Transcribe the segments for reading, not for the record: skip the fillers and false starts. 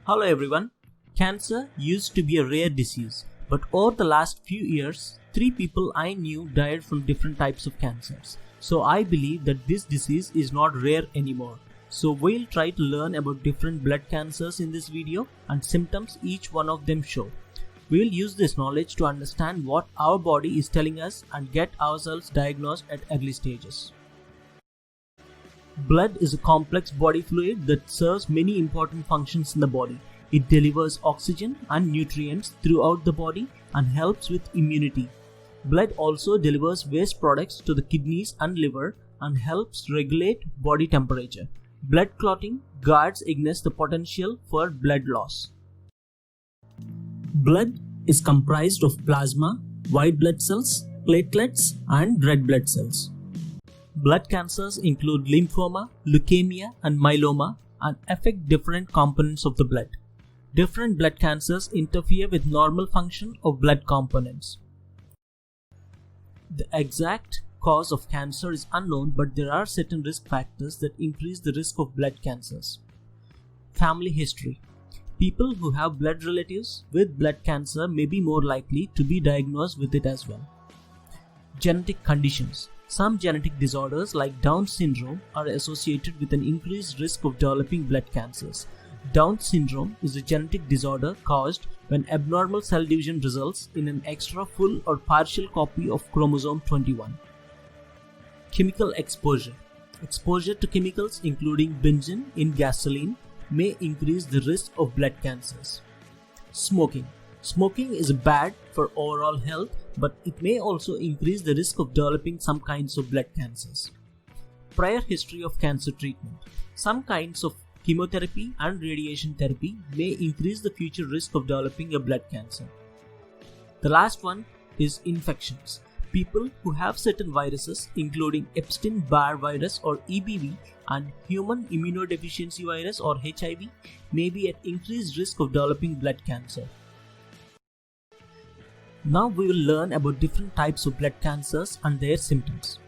Hello everyone. Cancer used to be a rare disease, but over the last few years, 3 people I knew died from different types of cancers. So I believe that this disease is not rare anymore. So we'll try to learn about different blood cancers in this video and symptoms each one of them show. We'll use this knowledge to understand what our body is telling us and get ourselves diagnosed at early stages. Blood is a complex body fluid that serves many important functions in the body. It delivers oxygen and nutrients throughout the body and helps with immunity. Blood also delivers waste products to the kidneys and liver and helps regulate body temperature. Blood clotting guards against the potential for blood loss. Blood is comprised of plasma, white blood cells, platelets, and red blood cells. Blood cancers include lymphoma, leukemia, and myeloma and affect different components of the blood. Different blood cancers interfere with normal function of blood components. The exact cause of cancer is unknown, but there are certain risk factors that increase the risk of blood cancers. Family history. People who have blood relatives with blood cancer may be more likely to be diagnosed with it as well. Genetic conditions. Some genetic disorders like Down syndrome are associated with an increased risk of developing blood cancers. Down syndrome is a genetic disorder caused when abnormal cell division results in an extra full or partial copy of chromosome 21. Chemical exposure. Exposure to chemicals including benzene in gasoline may increase the risk of blood cancers. Smoking. Smoking is bad for overall health, but it may also increase the risk of developing some kinds of blood cancers. Prior history of cancer treatment. Some kinds of chemotherapy and radiation therapy may increase the future risk of developing a blood cancer. The last one is infections. People who have certain viruses, including Epstein-Barr virus or EBV and human immunodeficiency virus or HIV, may be at increased risk of developing blood cancer. Now we will learn about different types of blood cancers and their symptoms.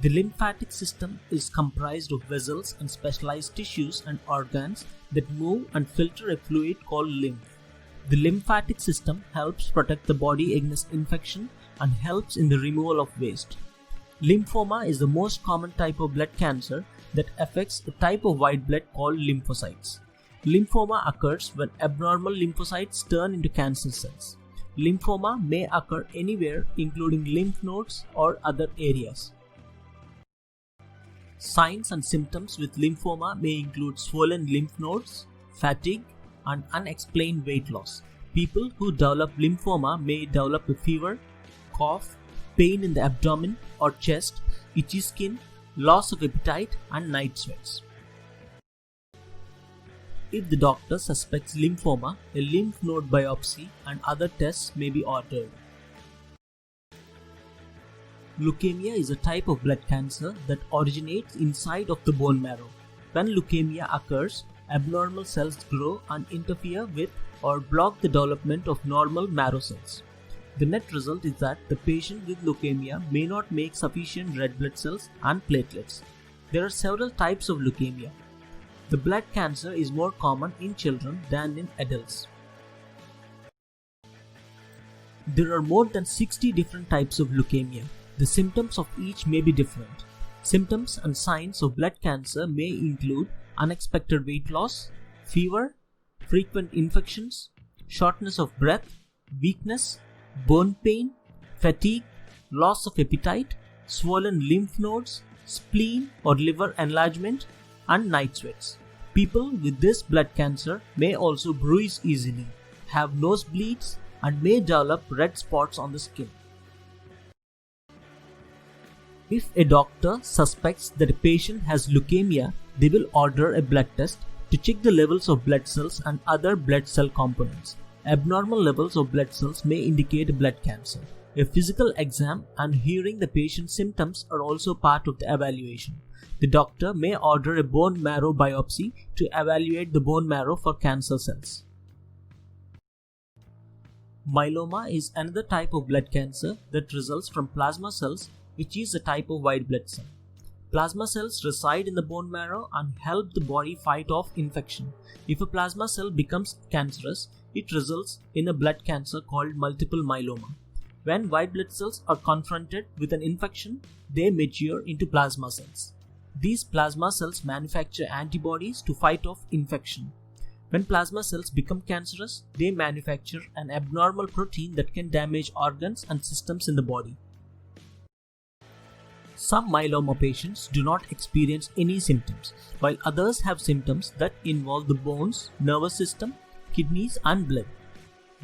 The lymphatic system is comprised of vessels and specialized tissues and organs that move and filter a fluid called lymph. The lymphatic system helps protect the body against infection and helps in the removal of waste. Lymphoma is the most common type of blood cancer that affects a type of white blood called lymphocytes. Lymphoma occurs when abnormal lymphocytes turn into cancer cells. Lymphoma may occur anywhere, including lymph nodes or other areas. Signs and symptoms with lymphoma may include swollen lymph nodes, fatigue, and unexplained weight loss. People who develop lymphoma may develop a fever, cough, pain in the abdomen or chest, itchy skin, loss of appetite, and night sweats. If the doctor suspects lymphoma, a lymph node biopsy and other tests may be ordered. Leukemia is a type of blood cancer that originates inside of the bone marrow. When leukemia occurs, abnormal cells grow and interfere with or block the development of normal marrow cells. The net result is that the patient with leukemia may not make sufficient red blood cells and platelets. There are several types of leukemia. The blood cancer is more common in children than in adults. There are more than 60 different types of leukemia. The symptoms of each may be different. Symptoms and signs of blood cancer may include unexpected weight loss, fever, frequent infections, shortness of breath, weakness, bone pain, fatigue, loss of appetite, swollen lymph nodes, spleen or liver enlargement, and night sweats. People with this blood cancer may also bruise easily, have nosebleeds, and may develop red spots on the skin. If a doctor suspects that a patient has leukemia, they will order a blood test to check the levels of blood cells and other blood cell components. Abnormal levels of blood cells may indicate blood cancer. A physical exam and hearing the patient's symptoms are also part of the evaluation. The doctor may order a bone marrow biopsy to evaluate the bone marrow for cancer cells. Myeloma is another type of blood cancer that results from plasma cells, which is a type of white blood cell. Plasma cells reside in the bone marrow and help the body fight off infection. If a plasma cell becomes cancerous, it results in a blood cancer called multiple myeloma. When white blood cells are confronted with an infection, they mature into plasma cells. These plasma cells manufacture antibodies to fight off infection. When plasma cells become cancerous, they manufacture an abnormal protein that can damage organs and systems in the body. Some myeloma patients do not experience any symptoms, while others have symptoms that involve the bones, nervous system, kidneys, and blood.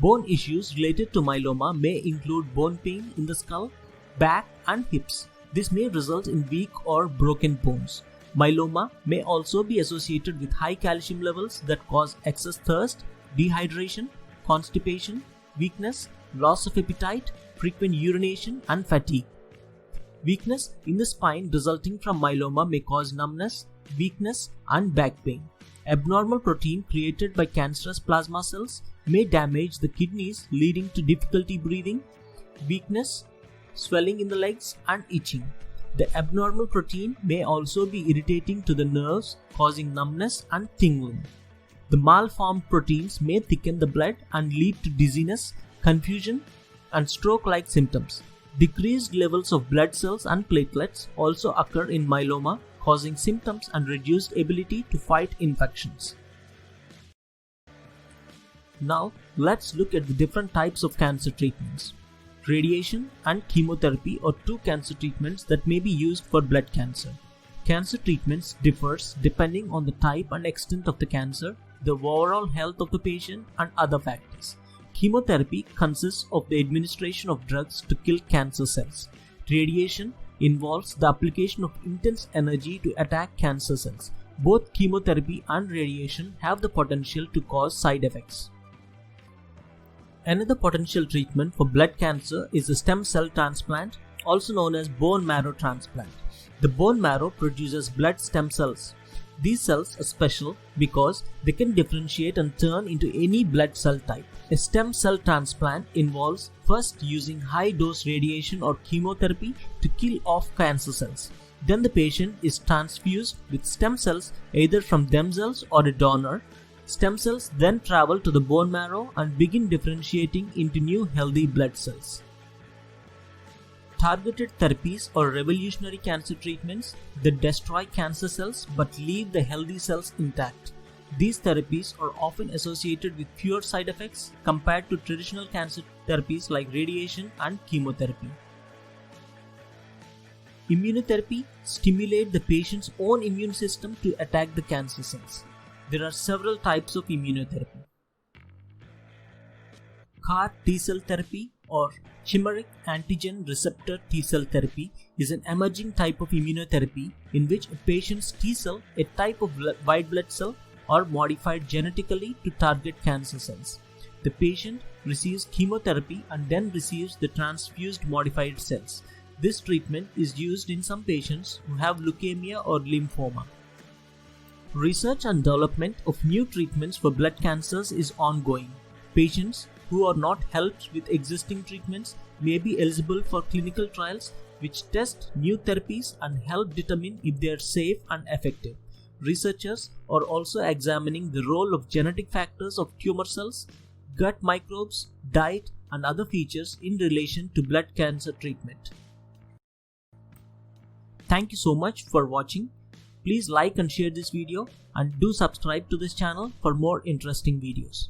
Bone issues related to myeloma may include bone pain in the skull, back, and hips. This may result in weak or broken bones. Myeloma may also be associated with high calcium levels that cause excess thirst, dehydration, constipation, weakness, loss of appetite, frequent urination, and fatigue. Weakness in the spine resulting from myeloma may cause numbness, weakness, and back pain. Abnormal protein created by cancerous plasma cells may damage the kidneys, leading to difficulty breathing, weakness, swelling in the legs, and itching. The abnormal protein may also be irritating to the nerves, causing numbness and tingling. The malformed proteins may thicken the blood and lead to dizziness, confusion, and stroke-like symptoms. Decreased levels of blood cells and platelets also occur in myeloma, causing symptoms and reduced ability to fight infections. Now, let's look at the different types of cancer treatments. Radiation and chemotherapy are two cancer treatments that may be used for blood cancer. Cancer treatments differs depending on the type and extent of the cancer, the overall health of the patient, and other factors. Chemotherapy consists of the administration of drugs to kill cancer cells. Radiation involves the application of intense energy to attack cancer cells. Both chemotherapy and radiation have the potential to cause side effects. Another potential treatment for blood cancer is the stem cell transplant, also known as bone marrow transplant. The bone marrow produces blood stem cells. These cells are special because they can differentiate and turn into any blood cell type. A stem cell transplant involves first using high-dose radiation or chemotherapy to kill off cancer cells. Then the patient is transfused with stem cells either from themselves or a donor. Stem cells then travel to the bone marrow and begin differentiating into new healthy blood cells. Targeted therapies or revolutionary cancer treatments that destroy cancer cells but leave the healthy cells intact. These therapies are often associated with fewer side effects compared to traditional cancer therapies like radiation and chemotherapy. Immunotherapy stimulates the patient's own immune system to attack the cancer cells. There are several types of immunotherapy. CAR T-cell therapy or chimeric antigen receptor T-cell therapy is an emerging type of immunotherapy in which a patient's T-cell, a type of white blood cell, are modified genetically to target cancer cells. The patient receives chemotherapy and then receives the transfused modified cells. This treatment is used in some patients who have leukemia or lymphoma. Research and development of new treatments for blood cancers is ongoing. Patients who are not helped with existing treatments may be eligible for clinical trials which test new therapies and help determine if they are safe and effective. Researchers are also examining the role of genetic factors of tumor cells, gut microbes, diet, and other features in relation to blood cancer treatment. Thank you so much for watching. Please like and share this video and do subscribe to this channel for more interesting videos.